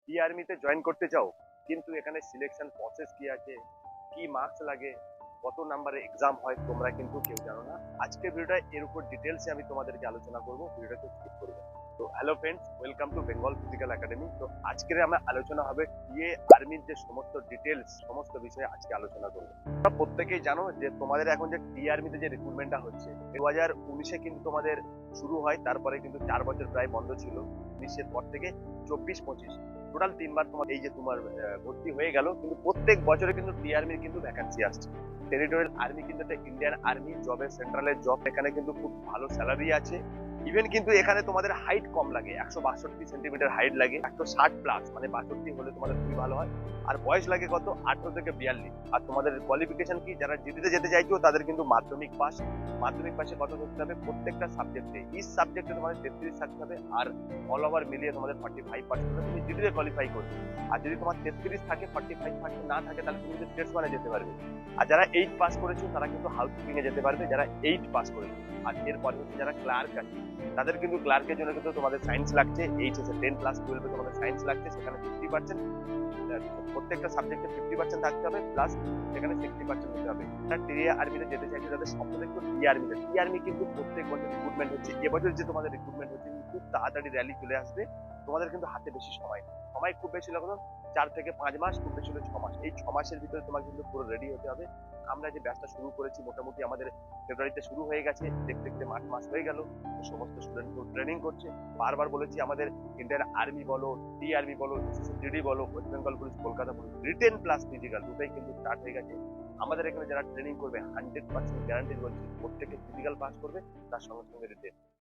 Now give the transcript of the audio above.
টি আর্মিতে জয়েন করতে চাও, কিন্তু এখানে সিলেকশন প্রসেস কি আছে, কি মার্কস লাগে, কত নাম্বারে এক্সাম হয়, তোমরা কিন্তু কেউ জানো না। আজকে ভিডিওটা এর উপর ডিটেলসে আমি তোমাদেরকে আলোচনা করব, ভিডিওটাকে স্কিপ করবে। তো hello friends, welcome to Bengal physical academy. তো আজকের আমরা আলোচনা হবে টিএ আর্মির যে সমস্ত ডিটেলস, সমস্ত বিষয়ে আজকে আলোচনা করবো। তোমরা প্রত্যেকেই জানো যে তোমাদের এখন যে টি আর্মিতে যে রিক্রুটমেন্টটা হচ্ছে 2019-এ কিন্তু তোমাদের শুরু হয়, তারপরে কিন্তু 4 বছর প্রায় বন্ধ ছিল। 19-এর পর থেকে 24-25 টোটাল 3 বার তোমার এই যে তোমার ভর্তি হয়ে গেল, কিন্তু প্রত্যেক বছরে কিন্তু টি আর্মির কিন্তু ভ্যাকান্সি আসছে। টেরিটোরিয়াল আর্মি কিন্তু একটা ইন্ডিয়ান আর্মি জবের সেন্ট্রালের জব, এখানে কিন্তু খুব ভালো স্যালারি আছে। ইভেন কিন্তু এখানে তোমাদের হাইট কম লাগে, 162 সেন্টিমিটার হাইট লাগে, 160 প্লাস, মানে 62 হলে তোমাদের খুবই ভালো হয়। আর বয়স লাগে কত, 18 থেকে 42। আর তোমাদের কোয়ালিফিকেশন কি, যারা জিডিতে যেতে চাইছো তাদের কিন্তু মাধ্যমিক পাস। মাধ্যমিক পাশে কত করতে হবে, প্রত্যেকটা সাবজেক্টে, ইচ সাবজেক্টে তোমাদের 33 থাকতে হবে। আর অল ওভার মিলিয়ে তোমাদের 45% তুমি জিডিতে কোয়ালিফাই করবে। আর যদি তোমার 33 থাকে, 45% না থাকে, তাহলে তুমি কিন্তু টেস্ট ওয়ানে যেতে পারবে। আর যারা 8 পাস করেছো তারা কিন্তু হাউসকিপিং এ যেতে পারবে, যারা 8 পাস করেছো। আর এরপরে হচ্ছে যারা ক্লার্ক আছে, তাদের কিন্তু ক্লার্কের জন্য কিন্তু তোমাদের সায়েন্স লাগছে। এইচএসে 10+12 তোমাদের সায়েন্স লাগছে, সেখানে 50%, প্রত্যেকটা সাবজেক্টে 50% থাকতে হবে, প্লাস সেখানে 60% দিতে হবে। তারা টিএ আর্মিতে যেতে চাইছে, তাদের স্বপ্ন দেখতো টি আর্মিতে। টি আর্মি কিন্তু প্রত্যেক বছর রিক্রুটমেন্ট হচ্ছে, এবছর যে তোমাদের রিক্রুটমেন্ট হচ্ছে খুব তাড়াতাড়ি র্যালি চলে আসবে। তোমাদের কিন্তু হাতে বেশি সময় নেই। সময় খুব বেশি লাগলো 4 থেকে 5 মাস, খুব বেশি হলে 6 মাস। এই 6 মাসের ভিতরে তোমাকে কিন্তু পুরো রেডি হতে হবে। আমরা যে ব্যাচটা শুরু করেছি মোটামুটি আমাদের ফেব্রুয়ারিতে শুরু হয়ে গেছে, দেখতে দেখতে মার্চ মাস হয়ে গেল। সমস্ত স্টুডেন্ট ট্রেনিং করছে। বারবার বলেছি, আমাদের ইন্ডিয়ান আর্মি বলো, টি আর্মি বলো, জিডি বলো, West Bengal police, Kolkata police, written plus physical দুটাই কিন্তু স্টার্ট হয়ে গেছে। আমাদের এখানে যারা ট্রেনিং করবে 100% গ্যারান্টি বলছি, প্রত্যেকে ফিজিক্যাল পাস করবে, তার সঙ্গে সঙ্গে রিটেন।